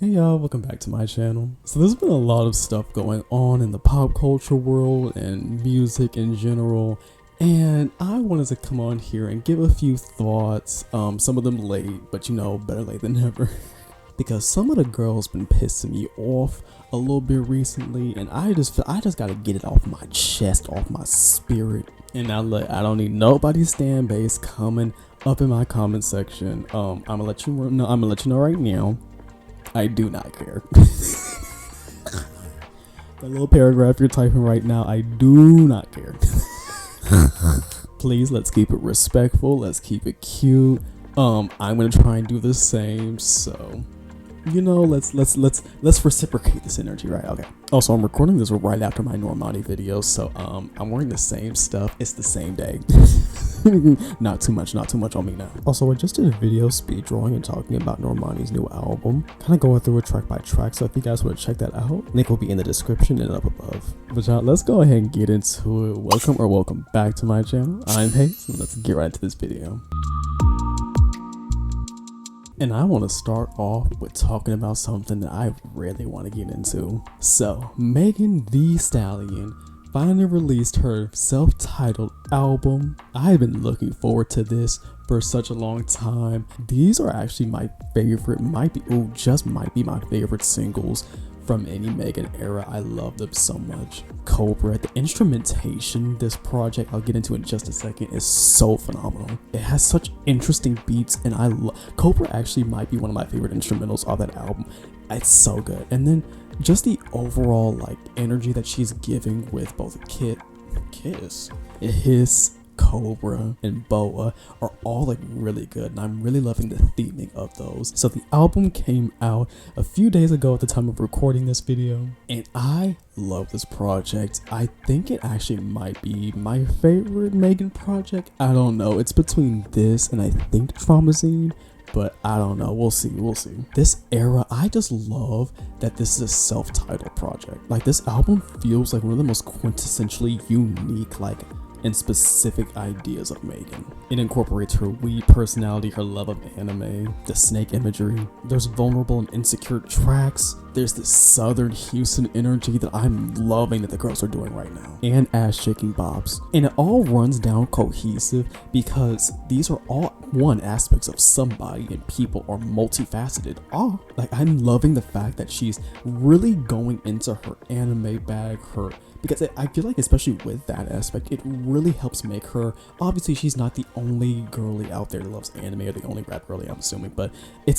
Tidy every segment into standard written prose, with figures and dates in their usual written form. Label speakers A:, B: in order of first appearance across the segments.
A: Hey y'all, welcome back to my channel. So there's been a lot of stuff going on in the pop culture world and music in general, and I wanted to come on here and give a few thoughts, some of them late, but you know, better late than never. Because some of the girls been pissing me off a little bit recently, and I just gotta get it off my chest, off my spirit. And now look, I don't need nobody's stand base coming up in my comment section. I'm gonna let you know right now, I do not care. That little paragraph you're typing right now, I do not care. Please, let's keep it respectful. Let's keep it cute. I'm gonna try and do the same. So, you know, let's reciprocate this energy, right? Okay. Also, I'm recording this right after my Normani video, so I'm wearing the same stuff. It's the same day. Not too much on me now. Also, I just did a video speed drawing and talking about Normani's new album, kind of going through it track by track. So if you guys want to check that out, link will be in the description and up above. But y'all, let's go ahead and get into it. Welcome back to my channel. I'm Hayes, and let's get right into this video. And I want to start off with talking about something that I really want to get into. So, Megan Thee Stallion finally released her self-titled album. I've been looking forward to this for such a long time. These are actually my favorite, might be my favorite singles from any Megan era. I love them so much. Cobra, the instrumentation, this project I'll get into in just a second, is so phenomenal. It has such interesting beats, and Cobra actually might be one of my favorite instrumentals of that album. It's so good. And then just the overall like energy that she's giving with both Kiss, Hiss, Cobra, and Boa are all like really good, and I'm really loving the theming of those. So the album came out a few days ago at the time of recording this video, and I love this project. I think it actually might be my favorite Megan project. I don't know, it's between this and I think Traumazine, but I don't know. We'll see. This era, I just love that this is a self-titled project. Like, this album feels like one of the most quintessentially unique, and specific ideas of Megan. It incorporates her weed personality, her love of anime, the snake imagery. There's vulnerable and insecure tracks. There's this Southern Houston energy that I'm loving that the girls are doing right now. And ass-shaking bops. And it all runs down cohesive because these are all one aspects of somebody, and people are multifaceted. I'm loving the fact that she's really going into her anime bag, because I feel like, especially with that aspect, it really helps make her, obviously she's not the only girly out there that loves anime, or the only rap girly, I'm assuming, but it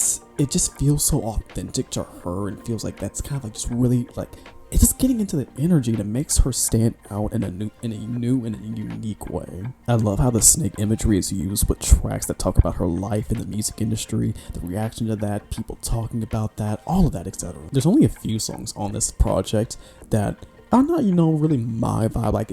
A: just feels so authentic to her, and feels like that's kind of like just really like, it's just getting into the energy that makes her stand out in a new and unique way. I love how the snake imagery is used with tracks that talk about her life in the music industry, the reaction to that, people talking about that, all of that, etc. There's only a few songs on this project that are not, really my vibe.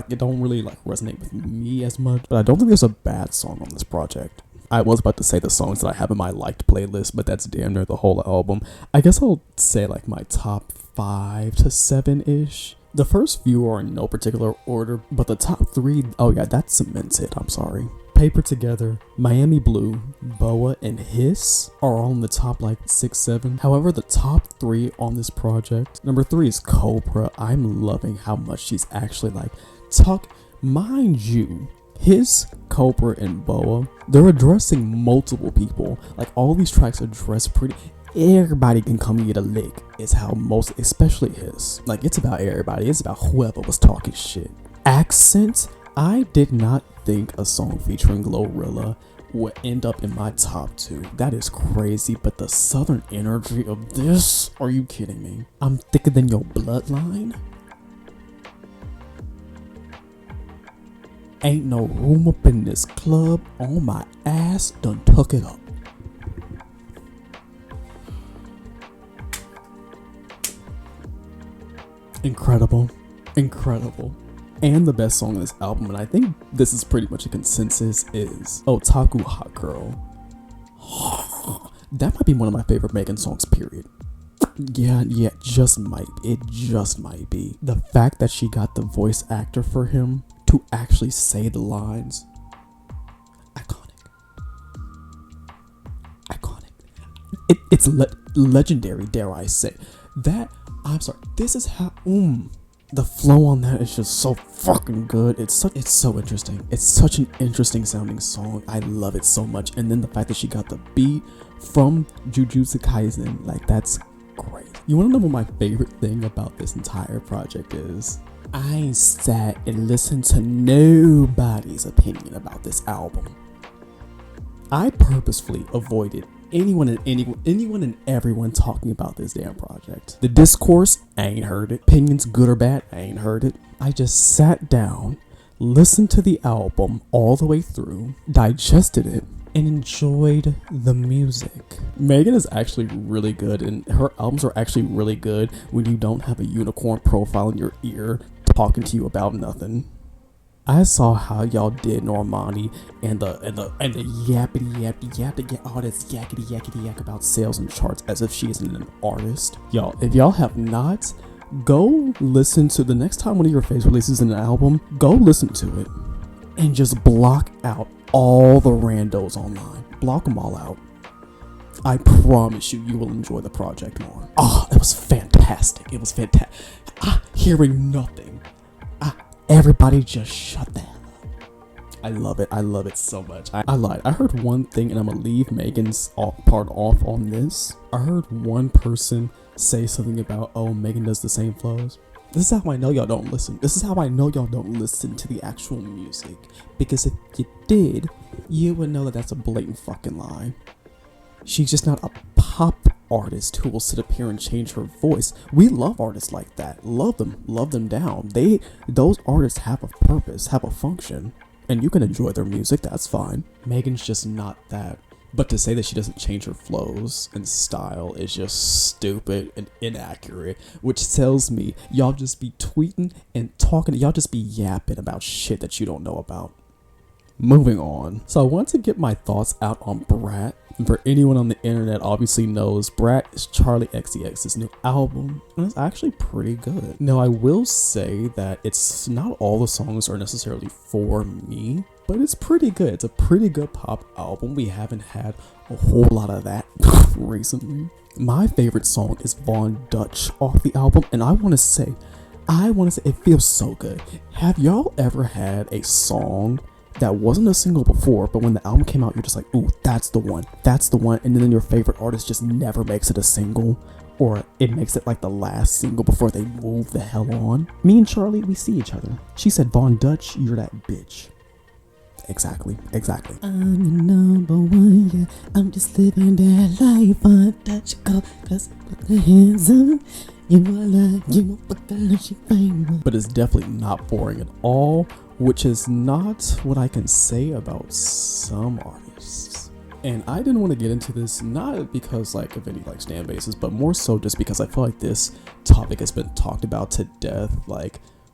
A: It don't really resonate with me as much. But I don't think there's a bad song on this project. I was about to say the songs that I have in my liked playlist, but that's damn near the whole album. I guess I'll say my top 5 to 7-ish. The first few are in no particular order, but the top 3, oh yeah, that cements it, I'm sorry. Paper Together, Miami Blue, Boa, and Hiss are all in the top 6, 7. However, the top 3 on this project, number 3 is Cobra. I'm loving how much she's actually mind you, Hiss, Cobra, and Boa, they're addressing multiple people. All these tracks address everybody can come and get a lick, is how most, especially Hiss. It's about everybody. It's about whoever was talking shit. Accent, I did not think a song featuring Glorilla would end up in my top 2. That is crazy, but the southern energy of this, are you kidding me? I'm thicker than your bloodline. Ain't no room up in this club, on my ass, done tuck it up. Incredible. And the best song on this album, and I think this is pretty much a consensus, is Otaku Hot Girl. That might be one of my favorite Megan songs, period. Yeah, it just might be. The fact that she got the voice actor for him to actually say the lines, iconic. It's legendary, dare I say. I'm sorry, this is how, the flow on that is just so fucking good. It's so interesting. It's such an interesting sounding song. I love it so much. And then the fact that she got the beat from Jujutsu Kaisen, like, that's great. You wanna know what my favorite thing about this entire project is? I ain't sat and listened to nobody's opinion about this album. I purposefully avoided anyone and everyone talking about this damn project. The discourse, I ain't heard it. Opinions, good or bad, I ain't heard it. I just sat down, listened to the album all the way through, digested it, and enjoyed the music. Megan is actually really good, and her albums are actually really good when you don't have a unicorn profile in your ear talking to you about nothing. I saw how y'all did Normani and the yappity all this yakety yak about sales and charts as if she isn't an artist. Y'all, if y'all have not, go listen to the next time one of your faves releases an album, go listen to it and just block out all the randos online. Block them all out. I promise you will enjoy the project more. It was fantastic. It was fantastic. Hearing nothing. Everybody just shut the hell up. I love it. I love it so much. I lied. I heard one thing, and I'm gonna leave Megan's part off on this. I heard one person say something about, Megan does the same flows. This is how I know y'all don't listen. This is how I know y'all don't listen to the actual music. Because if you did, you would know that that's a blatant fucking lie. She's just not a pop artist who will sit up here and change her voice. We love artists like that. Love them down. Those artists have a purpose, have a function, and you can enjoy their music, that's fine. Megan's just not that. But to say that she doesn't change her flows and style is just stupid and inaccurate, which tells me y'all just be tweeting and talking, y'all just be yapping about shit that you don't know about. Moving on. So I want to get my thoughts out on Brat. And for anyone on the internet obviously knows, Brat is Charli XCX's new album, and it's actually pretty good. Now I will say that it's not all the songs are necessarily for me, but it's pretty good. It's a pretty good pop album. We haven't had a whole lot of that recently. My favorite song is Von Dutch off the album, and I want to say it feels so good. Have y'all ever had a song that wasn't a single before, but when the album came out, you're just like, ooh, that's the one, and then your favorite artist just never makes it a single, or it makes it like the last single before they move the hell on? Me and Charli, we see each other. She said, Von Dutch, you're that bitch. Exactly. I'm the number one, yeah, I'm just living that life. Von Dutch, go, let's put the hands up. You are like, you know, she famous. But it's definitely not boring at all, which is not what I can say about some artists. And I didn't want to get into this, not because of any stan bases, but more so just because I feel like this topic has been talked about to death,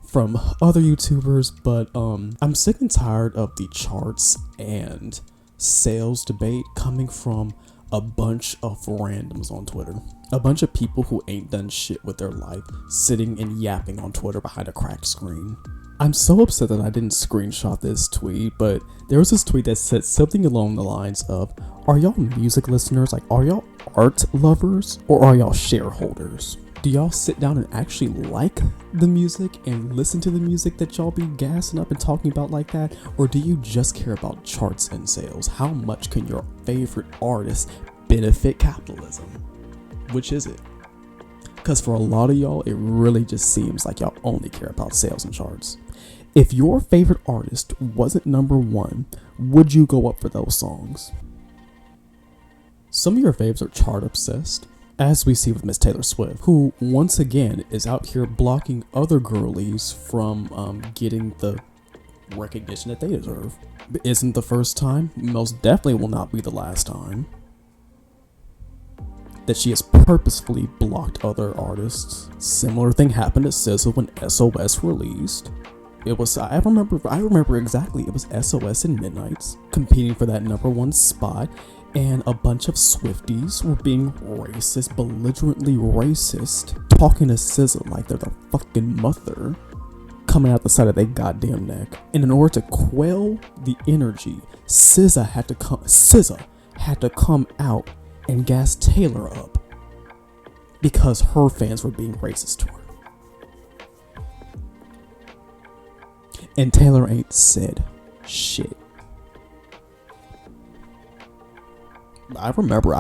A: from other YouTubers, but I'm sick and tired of the charts and sales debate coming from a bunch of randoms on Twitter. A bunch of people who ain't done shit with their life, sitting and yapping on Twitter behind a cracked screen. I'm so upset that I didn't screenshot this tweet, but there was this tweet that said something along the lines of, are y'all music listeners? Are y'all art lovers? Or are y'all shareholders? Do y'all sit down and actually like the music and listen to the music that y'all be gassing up and talking about like that? Or do you just care about charts and sales? How much can your favorite artist benefit capitalism? Which is it? Because for a lot of y'all, it really just seems like y'all only care about sales and charts. If your favorite artist wasn't number one, would you go up for those songs? Some of your faves are chart obsessed, as we see with Miss Taylor Swift, who once again is out here blocking other girlies from getting the recognition that they deserve. It isn't the first time, most definitely will not be the last time, that she has purposefully blocked other artists. Similar thing happened to SZA when SOS released. It was, I remember exactly, it was SOS and Midnights competing for that number one spot, and a bunch of Swifties were being racist, belligerently racist, talking to SZA like they're the fucking mother, coming out the side of their goddamn neck. And in order to quell the energy, SZA had to come out and gassed Taylor up because her fans were being racist to her. And Taylor ain't said shit. I remember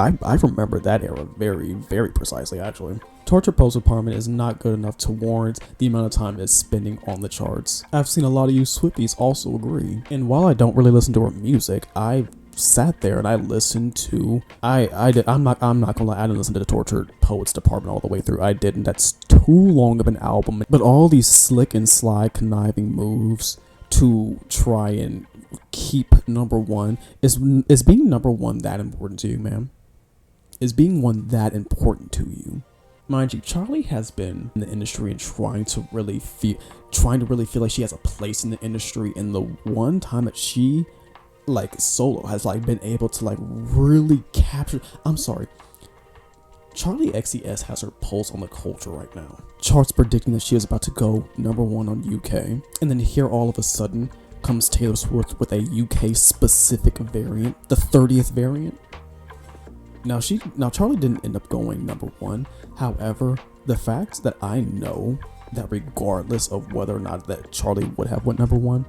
A: that era very, very precisely, actually. Torture Post Apartment is not good enough to warrant the amount of time it's spending on the charts. I've seen a lot of you Swifties also agree. And while I don't really listen to her music, I sat there and I listened to I'm not gonna lie, I didn't listen to the Tortured Poets Department all the way through. I didn't. That's too long of an album. But all these slick and sly conniving moves to try and keep number one is being number one that important to you, man? Is being one that important to you? Mind you, Charlie has been in the industry and trying to really feel like she has a place in the industry, and the one time that she like solo has like been able to like really capture, I'm sorry, Charlie XCX has her pulse on the culture right now. Charts predicting that she is about to go number one on UK, and then here all of a sudden comes Taylor Swift with a UK specific variant, the 30th variant. Now Charlie didn't end up going number one. However, the fact that I know that regardless of whether or not that Charlie would have went number one,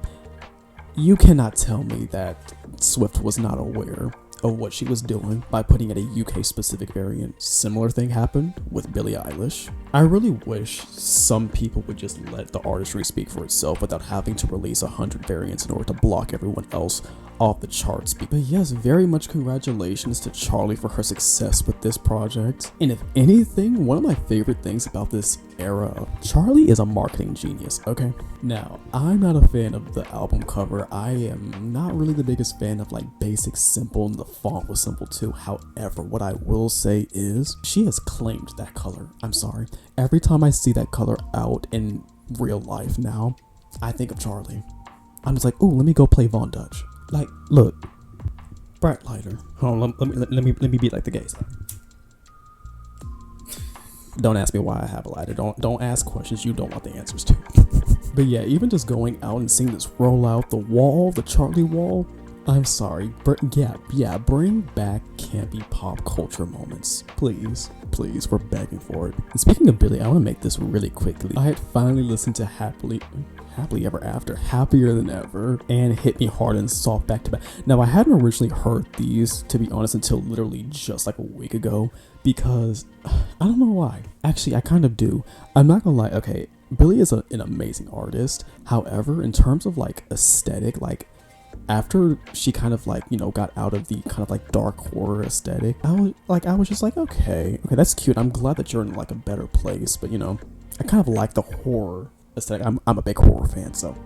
A: you cannot tell me that Swift was not aware of what she was doing by putting it a UK specific variant. Similar thing happened with Billie Eilish. I really wish some people would just let the artistry speak for itself without having to release 100 variants in order to block everyone else off the charts. But yes, very much congratulations to Charlie for her success with this project. And if anything, one of my favorite things about this era, Charlie is a marketing genius, okay? Now, I'm not a fan of the album cover. I am not really the biggest fan of like basic simple, and the font was simple too. However, what I will say is she has claimed that color. I'm sorry. Every time I see that color out in real life now, I think of Charlie. I'm just like, ooh, let me go play Von Dutch. Like, look, Brat lighter. Hold on, let me be like the gays. Don't ask me why I have a lighter. Don't ask questions you don't want the answers to. But yeah, even just going out and seeing this roll out the wall, the Charlie wall. I'm sorry, but yeah, bring back campy pop culture moments, please, we're begging for it. And speaking of Billie, I want to make this really quickly. I had finally listened to Happily Ever After, Happier Than Ever, and Hit Me Hard and Soft back to back. Now, I hadn't originally heard these, to be honest, until literally just like a week ago, because I don't know why. Actually, I kind of do. I'm not gonna lie. Okay, Billie is an amazing artist. However, in terms of like aesthetic, like after she kind of like, you know, got out of the kind of like dark horror aesthetic, I was just like, okay, that's cute. I'm glad that you're in like a better place, but you know, I kind of like the horror aesthetic. I'm a big horror fan, so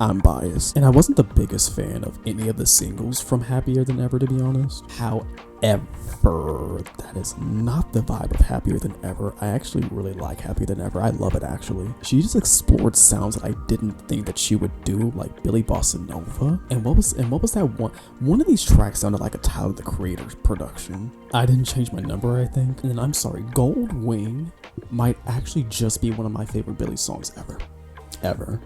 A: I'm biased. And I wasn't the biggest fan of any of the singles from Happier Than Ever, to be honest. However, that is not the vibe of Happier Than Ever. I actually really like Happier Than Ever. I love it, actually. She just explored sounds that I didn't think that she would do, like Billy Bossa Nova. And what was that one? One of these tracks sounded like a Tyler the Creator's production. I didn't change my number, I think. And then I'm sorry, Gold Wing might actually just be one of my favorite Billie songs ever.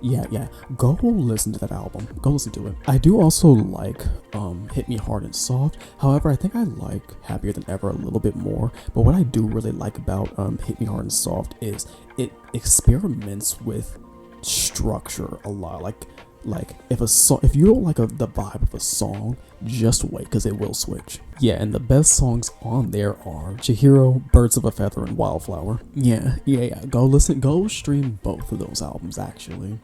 A: Yeah, go listen to that album. Go listen to it. I do also like Hit Me Hard and Soft. However, I think I like Happier Than Ever a little bit more. But what I do really like about Hit Me Hard and Soft is it experiments with structure a lot. Like if you don't like the vibe of a song, just wait, because it will switch. Yeah, and the best songs on there are Chihiro, Birds of a Feather, and Wildflower. Yeah. Go stream both of those albums, actually.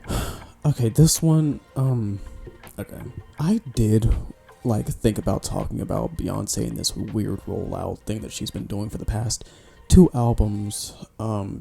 A: Okay, this one, okay. I did like think about talking about Beyonce and this weird rollout thing that she's been doing for the past 2 albums,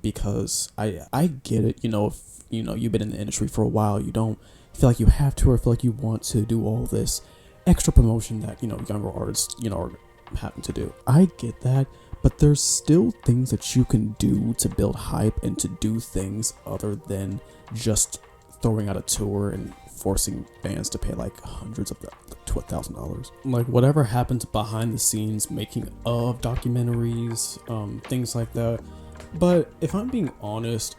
A: because I get it, you know, if you know you've been in the industry for a while, you don't feel like you have to, or feel like you want to do all this extra promotion that, you know, younger artists, you know, are having to do. I get that, but there's still things that you can do to build hype and to do things other than just throwing out a tour and forcing fans to pay like hundreds of $1,000. Like whatever happens behind the scenes, making of documentaries, things like that. But if I'm being honest,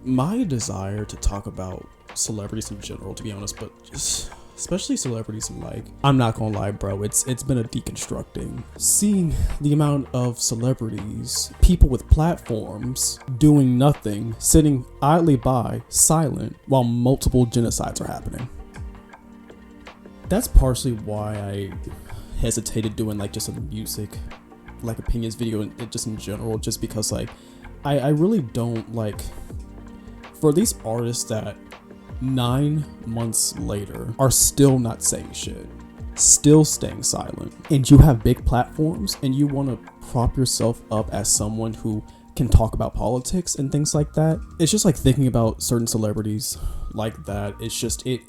A: my desire to talk about celebrities in general, to be honest, but just especially celebrities alike. I'm not gonna lie, bro, it's been a deconstructing. Seeing the amount of celebrities, people with platforms, doing nothing, sitting idly by, silent, while multiple genocides are happening. That's partially why I hesitated doing like just a music, like opinions video, and just in general, just because like, I really don't like, for these artists that 9 months later are still not saying shit, still staying silent, and you have big platforms and you want to prop yourself up as someone who can talk about politics and things like that. It's just like thinking about certain celebrities like that. It's just, it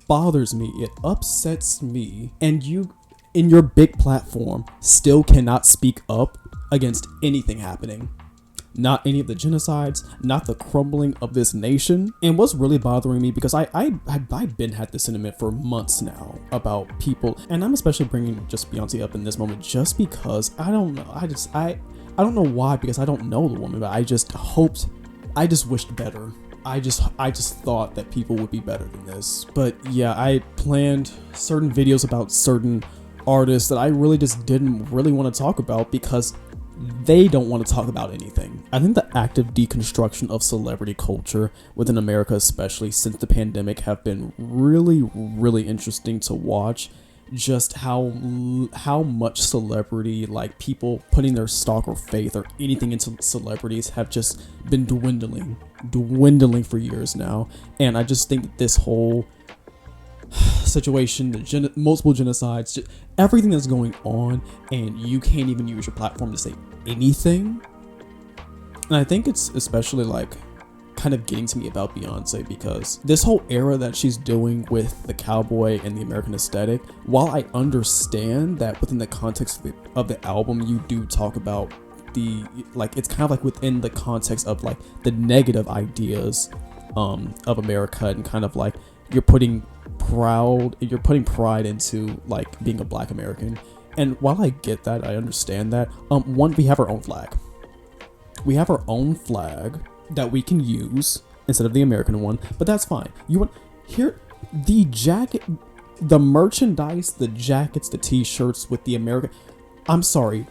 A: bothers me, it upsets me, and you in your big platform still cannot speak up against anything happening. Not any of the genocides, not the crumbling of this nation. And what's really bothering me, because I've been had this sentiment for months now about people, and I'm especially bringing just Beyonce up in this moment just because I don't know, I don't know why, because I don't know the woman, but I just wished better. I just thought that people would be better than this. But yeah, I planned certain videos about certain artists that I really just didn't really want to talk about because they don't want to talk about anything. I think the active deconstruction of celebrity culture within America, especially since the pandemic, have been really interesting to watch. Just how much celebrity, like people putting their stock or faith or anything into celebrities, have just been dwindling for years now. And I just think that this whole situation, multiple genocides, everything that's going on, and you can't even use your platform to say anything. And I think it's especially like kind of getting to me about Beyonce, because this whole era that she's doing with the cowboy and the American aesthetic, while I understand that within the context of the album you do talk about the, like, it's kind of like within the context of like the negative ideas of America, and kind of like you're putting pride into like being a Black American. And while I get that, I understand that, one, we have our own flag. We have our own flag that we can use instead of the American one, but that's fine. You want here the jacket, the merchandise, the jackets, the t-shirts with the American. I'm sorry.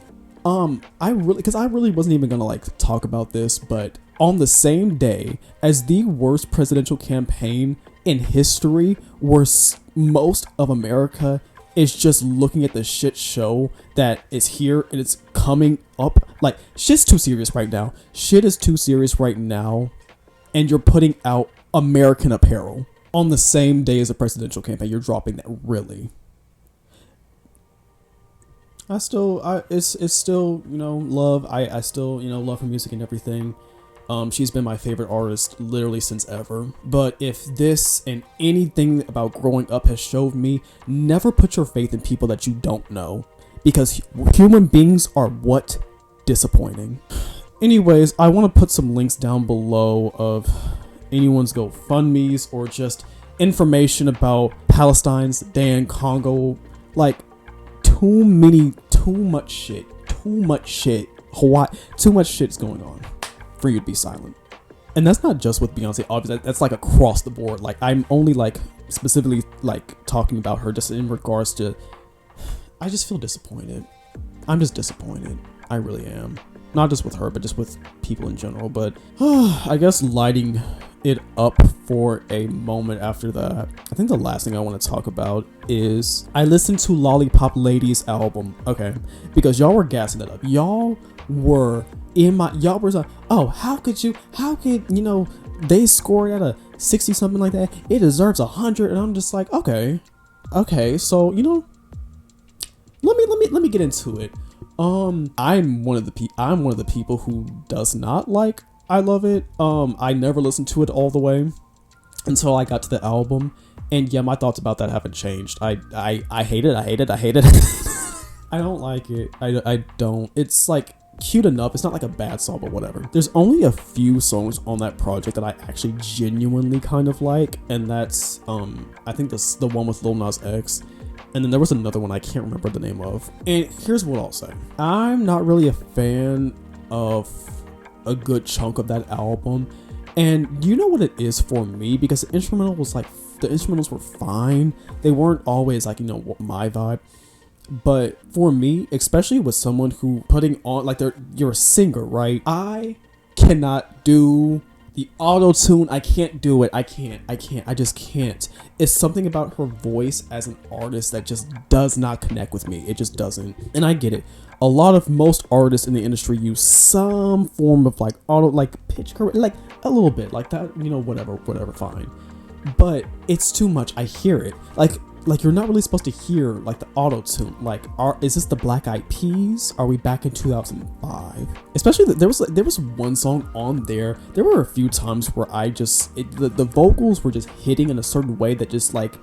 A: I really wasn't even gonna like talk about this, but on the same day as the worst presidential campaign in history, where most of America is just looking at the shit show that is here and it's coming up. Like, shit's too serious right now. Shit is too serious right now. And you're putting out American apparel on the same day as a presidential campaign. You're dropping that, really. It's still, love. I still, love her music and everything. She's been my favorite artist literally since ever. But if this and anything about growing up has showed me, never put your faith in people that you don't know, because human beings are what disappointing. Anyways, I want to put some links down below of anyone's GoFundMes or just information about Palestine's Dan Congo. Like, too much shit. Hawaii, too much shit's going on for you to be silent. And that's not just with Beyonce, obviously, that's like across the board. Like, I'm only like specifically like talking about her just in regards to, I just feel disappointed. I'm just disappointed. I really am. Not just with her, but just with people in general. But I guess lighting it up for a moment after that, I think the last thing I want to talk about is I listened to Lollipop Lady's album, okay? Because y'all were gassing it up. Y'all were how could they scored at a 60 something like that, it deserves 100. And I'm just like, okay, so let me get into it. I'm one of the people who does not like I Love It. I never listened to it all the way until I got to the album, and yeah, my thoughts about that haven't changed. I hate it. I don't like it. I don't. It's like cute enough. It's not like a bad song, but whatever. There's only a few songs on that project that I actually genuinely kind of like, and that's I think the one with Lil Nas X. And then there was another one I can't remember the name of. And here's what I'll say. I'm not really a fan of a good chunk of that album. And you know what it is for me, because the instrumentals were fine. They weren't always like, you know, my vibe. But for me, especially with someone who putting on, like, you're a singer, right? I cannot do the auto-tune. I can't do it. I just can't. It's something about her voice as an artist that just does not connect with me. It just doesn't. And I get it. Most artists in the industry use some form of like pitch correct, like a little bit like that, you know, whatever, fine. But it's too much. I hear it. Like you're not really supposed to hear like the auto tune. Like, is this the Black Eyed Peas? Are we back in 2005? Especially there was one song on there. There were a few times where the vocals were just hitting in a certain way that just like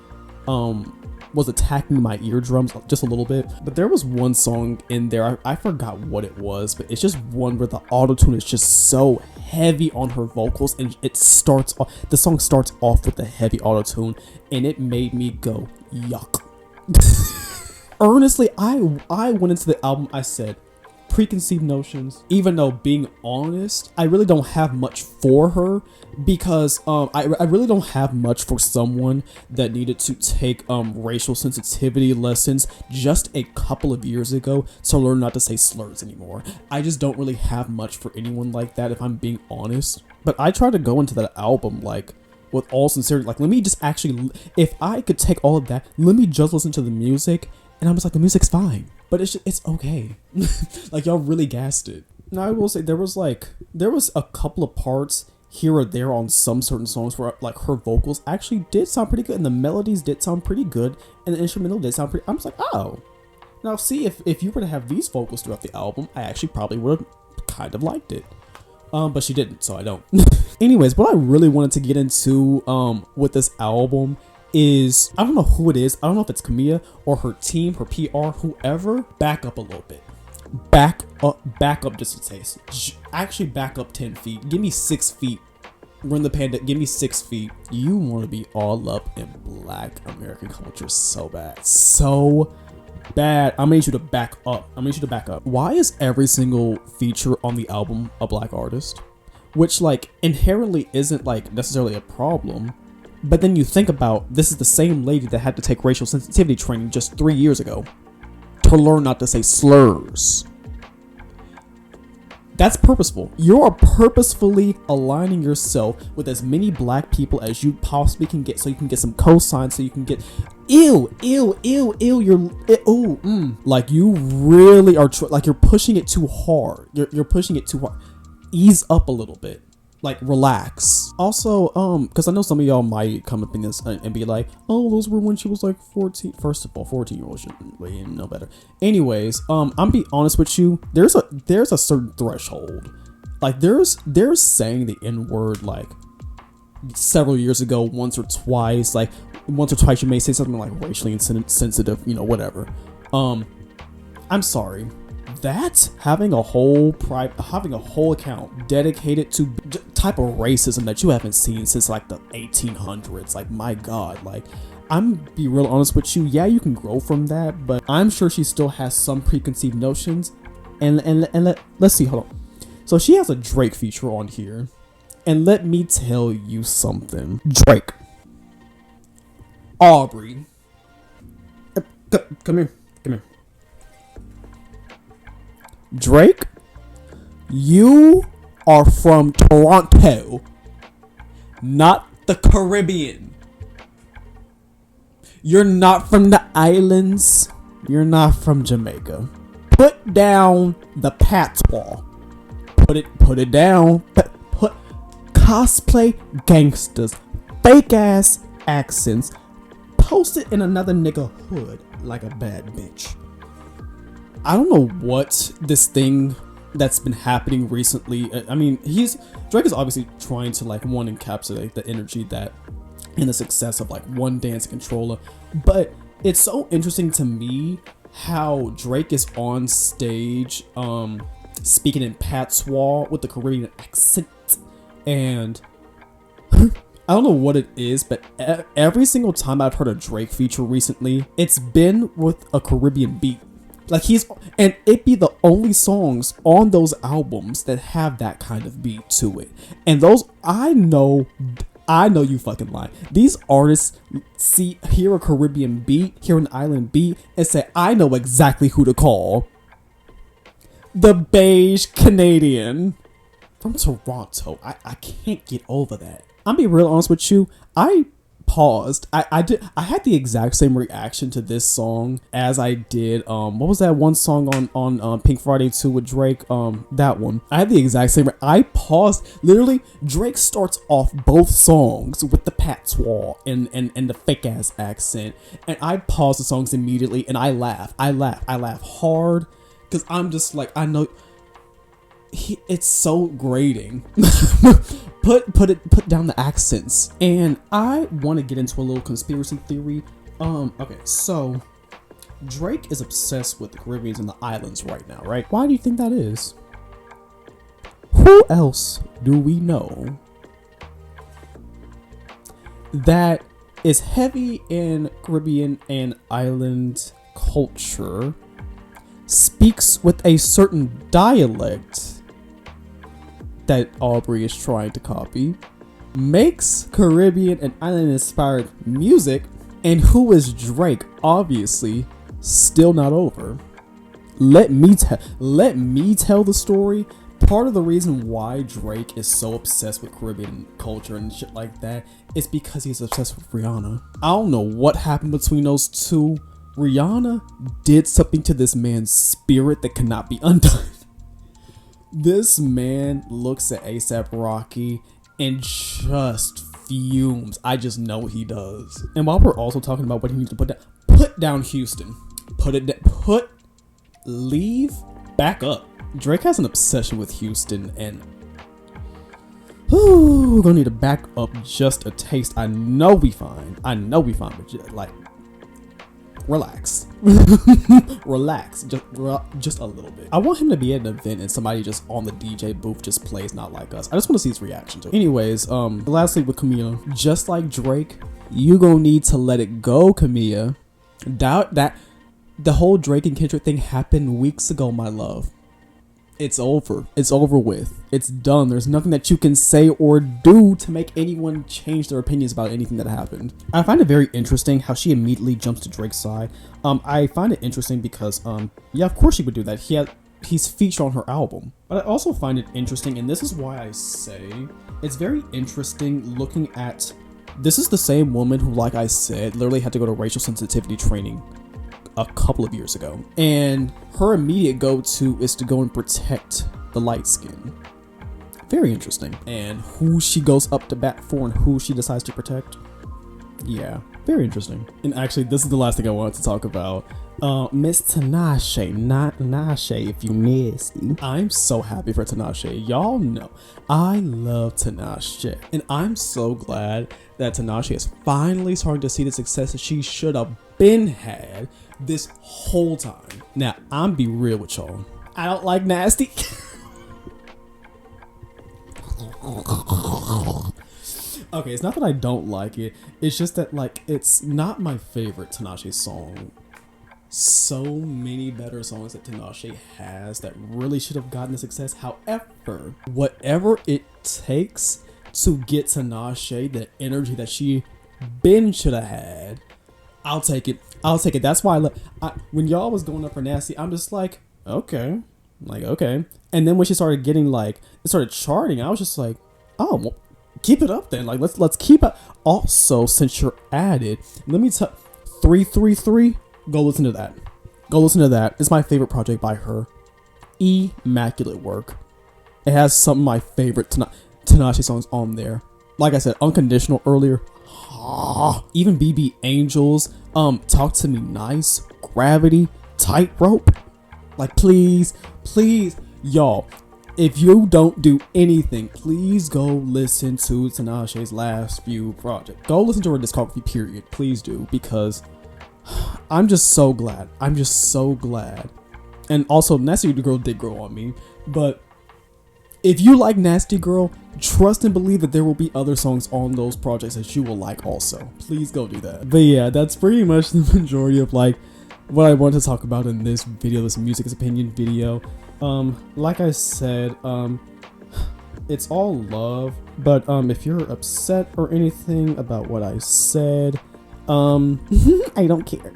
A: was attacking my eardrums just a little bit. But there was one song in there, I forgot what it was, but it's just one where the auto-tune is just so heavy on her vocals, and the song starts off with the heavy auto-tune, and it made me go yuck. Honestly, I went into the album, I said preconceived notions, even though, being honest, I really don't have much for her, because I really don't have much for someone that needed to take racial sensitivity lessons just a couple of years ago to learn not to say slurs anymore. I just don't really have much for anyone like that, if I'm being honest. But I tried to go into that album like with all sincerity, like, let me just actually, if I could take all of that, let me just listen to the music. And I was like, the music's fine, but it's okay. Like, y'all really gassed it. Now, I will say there was a couple of parts here or there on some certain songs where like her vocals actually did sound pretty good, and the melodies did sound pretty good, and the instrumental did sound pretty. I was like, oh, now see, if you were to have these vocals throughout the album, I actually probably would have kind of liked it. But she didn't, so I don't. Anyways, what I really wanted to get into with this album is, I don't know who it is. I don't know if it's Camilla or her team, her PR, whoever. Back up a little bit. Back up just a taste. Actually, back up 10 feet. Give me 6 feet. We're in the pandemic. Give me 6 feet. You want to be all up in Black American culture so bad. So bad. I'm gonna need you to back up. Why is every single feature on the album a Black artist? Which, like, inherently isn't like necessarily a problem. But then you think about, this is the same lady that had to take racial sensitivity training just 3 years ago to learn not to say slurs. That's purposeful. You are purposefully aligning yourself with as many Black people as you possibly can get, so you can get some cosigns, so you can get like, you really are like, you're pushing it too hard. You're pushing it too hard. Ease up a little bit. Like, relax. Also, because I know some of y'all might come up in this and be like, oh, those were when she was like 14. First of all, 14-year-olds should know better. Anyways, I'm be honest with you. There's a certain threshold. Like, there's saying the N-word like several years ago, once or twice. Like, once or twice you may say something like racially insensitive, you know, whatever. I'm sorry. That having a whole account dedicated to type of racism that you haven't seen since like the 1800s, like, my God, like, I'm be real honest with you. Yeah, you can grow from that, but I'm sure she still has some preconceived notions. And let's see, hold on. So she has a Drake feature on here, and let me tell you something. Drake, Aubrey, come here. Drake, you are from Toronto, not the Caribbean. You're not from the islands. You're not from Jamaica. Put down the patois. Put it down. Put cosplay gangsters, fake ass accents. Post it in another nigga hood like a bad bitch. I don't know what this thing that's been happening recently. I mean, Drake is obviously trying to like encapsulate the energy that and the success of like One Dance Controller, but it's so interesting to me how Drake is on stage speaking in patois with the Caribbean accent, and I don't know what it is, but every single time I've heard a Drake feature recently, it's been with a Caribbean beat. Like and it be the only songs on those albums that have that kind of beat to it. And those, I know you fucking lie. These artists hear a Caribbean beat, hear an island beat, and say, I know exactly who to call. The beige Canadian from Toronto. I can't get over that. I'm being real honest with you. I paused. I had the exact same reaction to this song as I did what was that one song on Pink Friday 2 with Drake, that one. I had the exact same. I paused. Literally, Drake starts off both songs with the patois and the fake ass accent, and I paused the songs immediately and I laugh hard because I'm just like, I know it's so grating. Put down the accents. And I want to get into a little conspiracy theory. Okay, so Drake is obsessed with the Caribbeans and the islands right now, right? Why do you think that is? Who else do we know that is heavy in Caribbean and island culture, speaks with a certain dialect that Aubrey is trying to copy, makes Caribbean and island inspired music, and who is Drake? Obviously, still not over. Let me tell the story. Part of the reason why Drake is so obsessed with Caribbean culture and shit like that is because he's obsessed with Rihanna. I don't know what happened between those two. Rihanna did something to this man's spirit that cannot be undone. This man looks at A$AP Rocky and just fumes. I just know he does. And while we're also talking about what he needs to put down Houston. Leave back up. Drake has an obsession with Houston, and we're gonna need to back up just a taste. I know we fine, but relax. Relax, just a little bit. I want him to be at an event and somebody just on the DJ booth just plays Not Like Us. I just want to see his reaction to it. Anyways, lastly with Camilla, just like Drake, you gonna need to let it go, Camilla. Doubt that the whole Drake and Kendrick thing happened weeks ago, my love. It's over. It's over with. It's done. There's nothing that you can say or do to make anyone change their opinions about anything that happened. I find it very interesting how she immediately jumps to Drake's side. I find it interesting because, yeah, of course she would do that. He's featured on her album. But I also find it interesting, and this is why I say it's very interesting looking at, this is the same woman who, like I said, literally had to go to racial sensitivity training a couple of years ago, and her immediate go-to is to go and protect the light skin. Very interesting. And who she goes up to bat for and who she decides to protect, yeah, very interesting. And actually, this is the last thing I wanted to talk about. Miss Tinashe, not Tinashe if you nasty. I'm so happy for Tinashe. Y'all know I love Tinashe, and I'm so glad that Tinashe is finally starting to see the success that she should have been had this whole time. Now, I'm be real with y'all. I don't like nasty. Okay, it's not that I don't like it. It's just that, like, it's not my favorite Tinashe song. So many better songs that Tinashe has that really should have gotten the success. However, whatever it takes to get Tinashe the energy that she should have had, I'll take it. That's why when y'all was going up for nasty, I'm just like, okay. And then when she started getting it started charting, I was just like, oh, well, keep it up then. Like, let's keep it. Also, since you're at it, let me tell 333. Go listen to that. It's my favorite project by her. Immaculate work. It has some of my favorite Tinashe songs on there. Like I said, Unconditional earlier. Even BB Angels, Talk to Me Nice, Gravity, Tightrope. Like, please, y'all, if you don't do anything, please go listen to Tinashe's last few projects. Go listen to her discography, period. Please do, because I'm just so glad. And also, Nasty Girl did grow on me, but if you like Nasty Girl, trust and believe that there will be other songs on those projects that you will like also. Please go do that. But yeah, that's pretty much the majority of what I want to talk about in this video, this music opinion video. Like I said, it's all love, but if you're upset or anything about what I said, I don't care.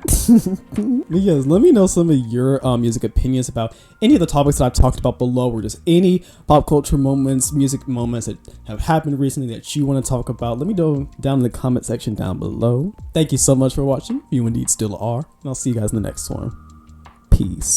A: Because let me know some of your music opinions about any of the topics that I've talked about below, or just any pop culture moments, music moments that have happened recently that you want to talk about. Let me know down in the comment section down below. Thank you so much for watching. You indeed still are. And I'll see you guys in the next one. Peace.